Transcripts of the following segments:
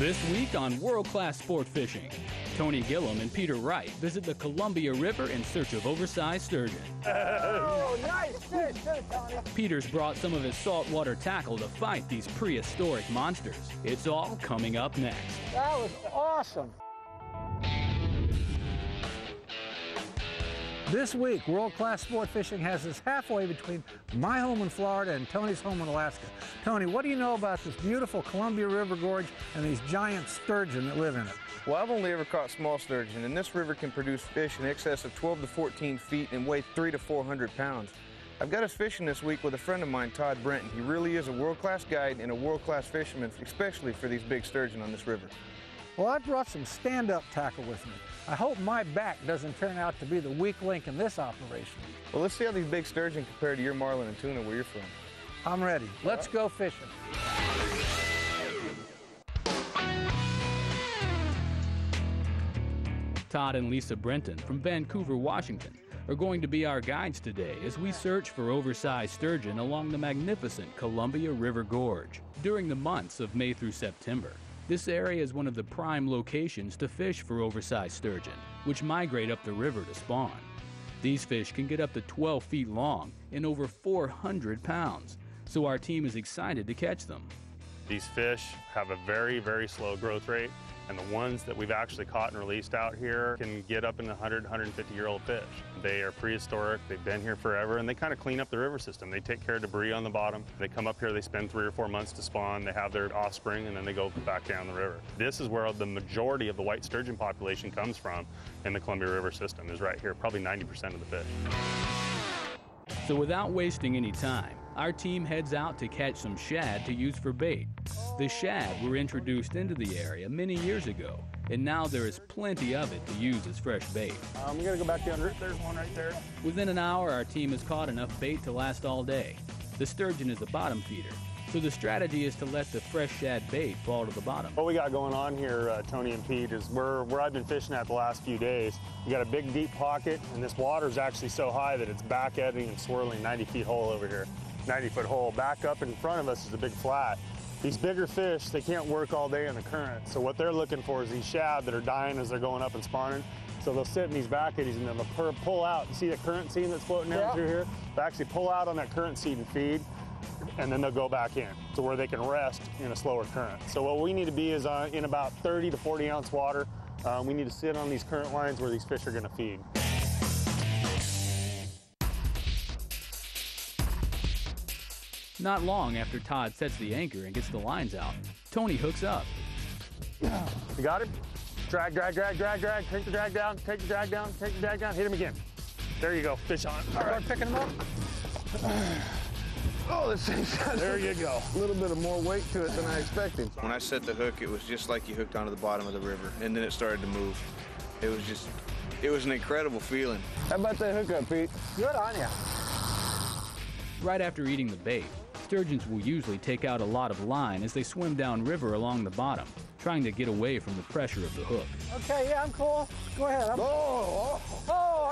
This week on World Class Sport Fishing, Tony Gillum and Peter Wright visit the Columbia River in search of oversized sturgeon. Oh, nice fish, Tony. Peter's brought some of his saltwater tackle to fight these prehistoric monsters. It's all coming up next. That was awesome. This week, World Class Sport Fishing has us halfway between my home in Florida and Tony's home in Alaska. Tony, what do you know about this beautiful Columbia River Gorge and these giant sturgeon that live in it? Well, I've only ever caught small sturgeon, and this river can produce fish in excess of 12 to 14 feet and weigh 300 to 400 pounds. I've got us fishing this week with a friend of mine, Todd Brenton. He really is a world-class guide and a world-class fisherman, especially for these big sturgeon on this river. Well, I brought some stand-up tackle with me. I hope my back doesn't turn out to be the weak link in this operation. Well, let's see how these big sturgeon compare to your marlin and tuna where you're from. I'm ready. Let's go fishing. Todd and Lisa Brenton from Vancouver, Washington, are going to be our guides today as we search for oversized sturgeon along the magnificent Columbia River Gorge. During the months of May through September, this area is one of the prime locations to fish for oversized sturgeon, which migrate up the river to spawn. These fish can get up to 12 feet long and over 400 pounds, so our team is excited to catch them. These fish have a very, very slow growth rate, and the ones that we've actually caught and released out here can get up in 100, 150-year-old fish. They are prehistoric, they've been here forever, and they kind of clean up the river system. They take care of debris on the bottom. They come up here, they spend 3 or 4 months to spawn, they have their offspring, and then they go back down the river. This is where the majority of the white sturgeon population comes from in the Columbia River system, is right here, probably 90% of the fish. So without wasting any time, our team heads out to catch some shad to use for bait. The shad were introduced into the area many years ago, and now there is plenty of it to use as fresh bait. We gotta go back down. There's one right there. Within an hour, our team has caught enough bait to last all day. The sturgeon is a bottom feeder, so the strategy is to let the fresh shad bait fall to the bottom. What we got going on here, Tony and Pete, is where I've been fishing at the last few days. We got a big deep pocket, and this water is actually so high that it's back eddying and swirling 90 feet hole over here. 90-foot hole. Back up in front of us is a big flat. These bigger fish, they can't work all day in the current. So what they're looking for is these shad that are dying as they're going up and spawning. So they'll sit in these back eddies and they'll pull out. You see the current seam that's floating down through here? They actually pull out on that current seed and feed, and then they'll go back in to where they can rest in a slower current. So what we need to be is in about 30 to 40 ounce water. We need to sit on these current lines where these fish are gonna feed. Not long after Todd sets the anchor and gets the lines out, Tony hooks up. You got him? Drag, drag, drag, drag, drag. Take the drag down, take the drag down, take the drag down. Hit him again. There you go, fish on. All right, Start picking them up. Oh, this thing's got there you go. a little bit of more weight to it than I expected. When I set the hook, it was just like you hooked onto the bottom of the river, and then it started to move. It was an incredible feeling. How about that hookup, Pete? Good on you. Right after eating the bait, sturgeons will usually take out a lot of line as they swim downriver along the bottom, trying to get away from the pressure of the hook. Okay, yeah, I'm cool. Go ahead. Oh,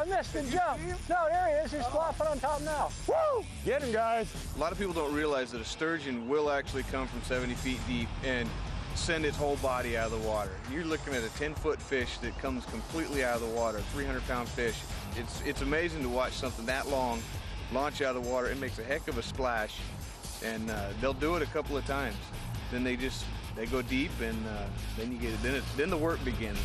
I missed the jump. No, there he is. He's flopping on top now. Woo! Get him, guys. A lot of people don't realize that a sturgeon will actually come from 70 feet deep and send its whole body out of the water. You're looking at a 10-foot fish that comes completely out of the water, 300-pound fish. It's amazing to watch something that long launch out of the water. It makes a heck of a splash, and they'll do it a couple of times. Then they go deep, and then you get it. Then the work begins.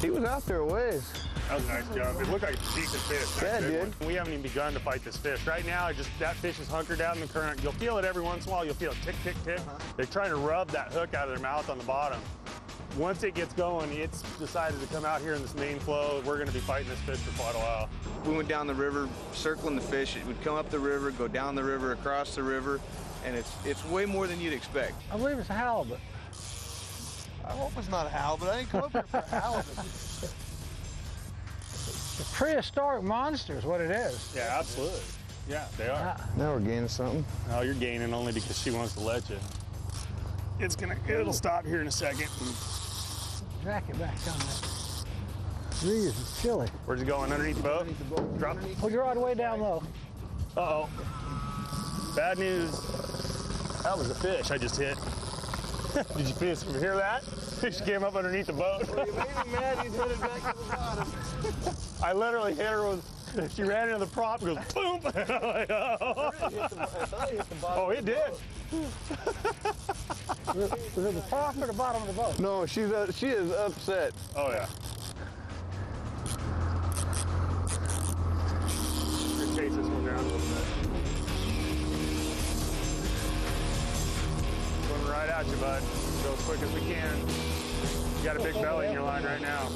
He was out there a ways. That was a nice jump. It looked like a decent fish. Yeah, it did. We haven't even begun to fight this fish. Right now, that fish is hunkered down in the current. You'll feel it every once in a while. You'll feel tick, tick, tick. They're trying to rub that hook out of their mouth on the bottom. Once it gets going, it's decided to come out here in this main flow. We're going to be fighting this fish for quite a while. We went down the river, circling the fish. It would come up the river, go down the river, across the river, and it's way more than you'd expect. I believe it's a halibut. I hope it's not a halibut. I didn't come up here for a halibut. The prehistoric monster is what it is. Yeah, absolutely. Yeah, they are. Now we're gaining something. Oh, you're gaining only because she wants to let you. It'll stop here in a second. Jack it back on that. Breeze is chilly. Where's it going? Underneath the boat? Drop it. Hold your rod way down low. Uh-oh. Bad news. That was a fish I just hit. Did you hear that? Fish came up underneath the boat. Well, you made him mad, he's headed back to the bottom. I literally hit her with, she ran into the prop and goes, boom! Oh, it did. Was it the top or the bottom of the boat? No, she is upset. Oh, yeah. Let's chase this one down a little bit. Going right at you, bud. Go as quick as we can. You got a big belly in your line right now.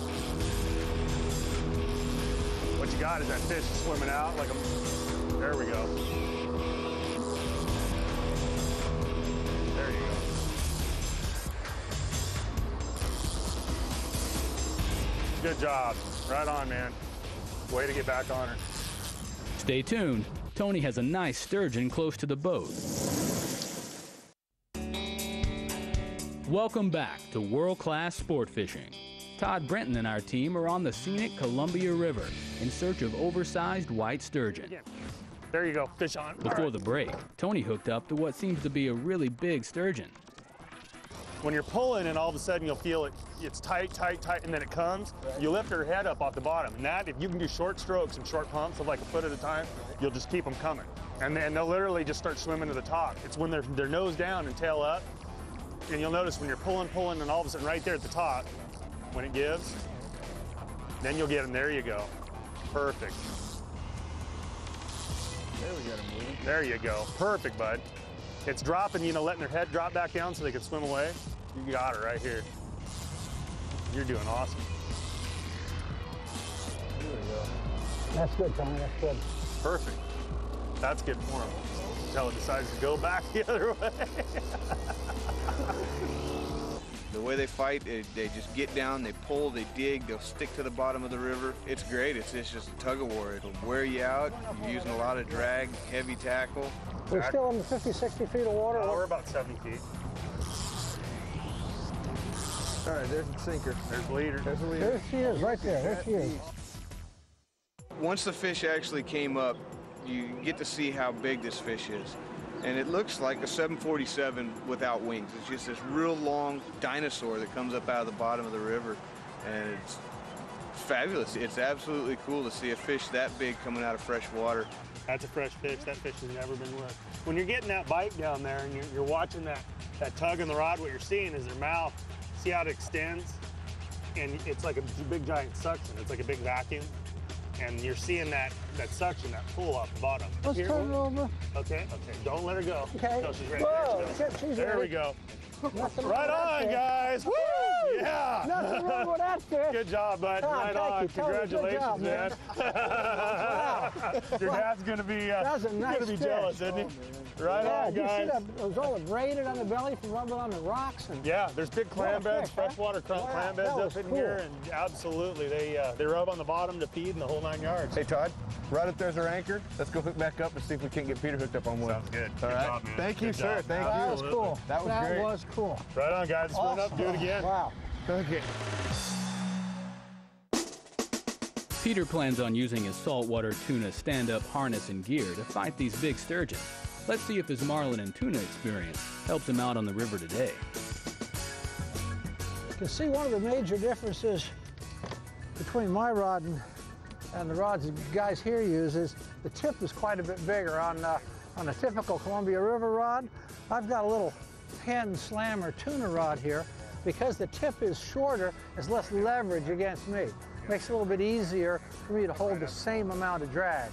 What you got is that fish swimming out like a... There we go. There you go. Good job. Right on, man. Way to get back on her. Stay tuned. Tony has a nice sturgeon close to the boat. Welcome back to World Class Sport Fishing. Todd Brenton and our team are on the scenic Columbia River in search of oversized white sturgeon. There you go, fish on. Before the break, Tony hooked up to what seems to be a really big sturgeon. When you're pulling and all of a sudden you'll feel it's tight, tight, tight, and then it comes, you lift her head up off the bottom. And that, if you can do short strokes and short pumps of like a foot at a time, you'll just keep them coming. And then they'll literally just start swimming to the top. It's when they're nose down and tail up. And you'll notice when you're pulling, and all of a sudden right there at the top, when it gives, then you'll get them. There you go. Perfect. There we got him moving. There you go. Perfect, bud. It's dropping, letting their head drop back down so they can swim away. You got her right here. You're doing awesome. There we go. That's good, Tony. That's good. Perfect. That's good for them. Until it decides to go back the other way. The way they fight, they just get down, they pull, they dig, they'll stick to the bottom of the river. It's great. It's just a tug of war. It'll wear you out. You're using a lot of drag, heavy tackle. We're still in the 50, 60 feet of water. We're about 70 feet. All right, there's the sinker. There's the leader. There's the leader. There she is, right there. There she is. Once the fish actually came up, you get to see how big this fish is. And it looks like a 747 without wings. It's just this real long dinosaur that comes up out of the bottom of the river. And it's fabulous. It's absolutely cool to see a fish that big coming out of fresh water. That's a fresh fish. That fish has never been licked. When you're getting that bite down there and you're watching that tug on the rod, what you're seeing is their mouth. See how it extends? And it's like a big giant suction. It's like a big vacuum. And you're seeing that suction, that pull off the bottom. Let's turn it over. Okay. Don't let her go. Okay. No, she's ready. Whoa, There she she's goes. There ready. we go. Nothing Right wrong on, with that guys. Woo! Yeah. Nothing wrong with that fish. Good job, bud. Tom, Right thank on. you, Tony. Good Congratulations, job, man. Your dad's gonna be That was a nice gonna be fish. jealous, isn't he? Right Yeah, on, did you see guys. that? It was all abraded on the belly from rubbing on the rocks. And Yeah, there's big clam What a beds, fish, huh? freshwater clam Wow, beds that up was in cool. here, and absolutely, they rub on the bottom to feed in the whole 9 yards. Hey, Todd, right up there's our anchor. Let's go hook back up and see if we can't get Peter hooked up on one. Sounds good. All Good right. job, man. Thank you, Good sir. job. Thank that you. was cool. That was great. That was cool. Right on, guys. Let's run up, do it again. Wow. Okay. Peter plans on using his saltwater tuna stand-up harness and gear to fight these big sturgeon. Let's see if his marlin and tuna experience helps him out on the river today. You can see one of the major differences between my rod and the rods that guys here use is the tip is quite a bit bigger. On a typical Columbia River rod, I've got a little Penn Slammer tuna rod here. Because the tip is shorter, there's less leverage against me. Makes it a little bit easier for me to hold the same amount of drag.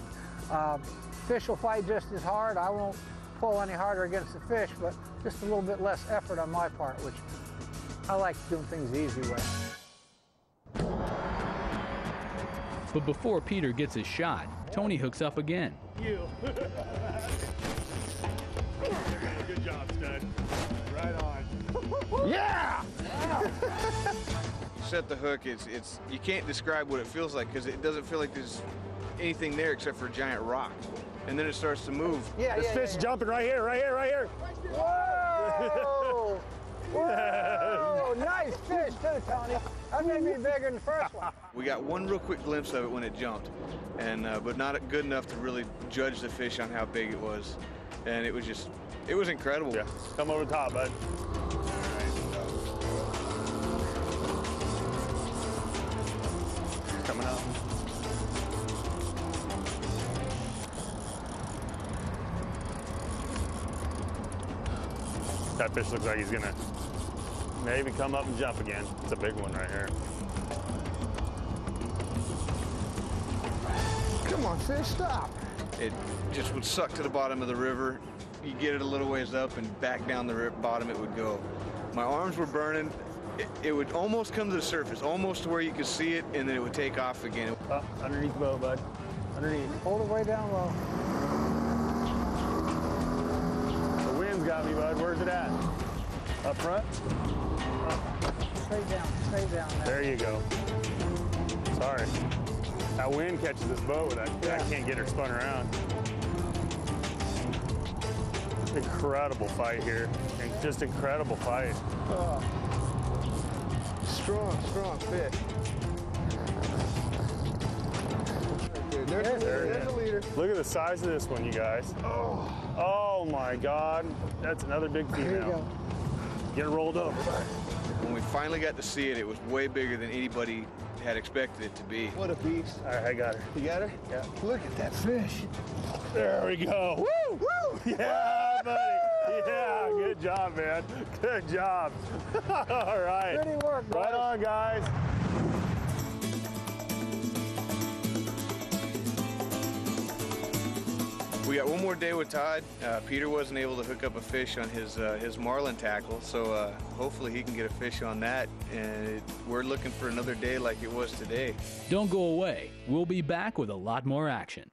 Fish will fight just as hard. I won't pull any harder against the fish, but just a little bit less effort on my part, which I like doing things the easy way. But before Peter gets his shot, Tony hooks up again. You. Good job, stud. Right on. Yeah! Set the hook, it's you can't describe what it feels like because it doesn't feel like there's anything there except for a giant rock. And then it starts to move. Yeah, This fish is jumping right here, right here, right here. Whoa! Whoa! Nice fish too, Tony. That may be bigger than the first one. We got one real quick glimpse of it when it jumped, and but not good enough to really judge the fish on how big it was. And it was incredible. Yeah, come over the top, bud. All right. That fish looks like he's gonna maybe come up and jump again. It's a big one right here. Come on, fish, stop. It just would suck to the bottom of the river. You get it a little ways up and back down the bottom it would go. My arms were burning. It would almost come to the surface, almost to where you could see it, and then it would take off again. Oh, underneath the boat, bud. Underneath. Hold it way down low. The wind's got me, bud. Where's it at? Up front? Straight down now. There you go. Sorry. That wind catches this boat. I can't get her spun around. Incredible fight here. And just incredible fight. Strong fish. There's a leader. Look at the size of this one, you guys. Oh my God. That's another big Here you female. go. Get it rolled over. When we finally got to see it, it was way bigger than anybody had expected it to be. What a beast. All right, I got her. You got her? Yeah. Look at that fish. There we go. Woo! Woo! Yeah, buddy. Yeah, good job, man. Good job. All right. Pretty work, boys. Right on, guys. We got one more day with Todd. Peter wasn't able to hook up a fish on his marlin tackle, so hopefully he can get a fish on that. And we're looking for another day like it was today. Don't go away. We'll be back with a lot more action.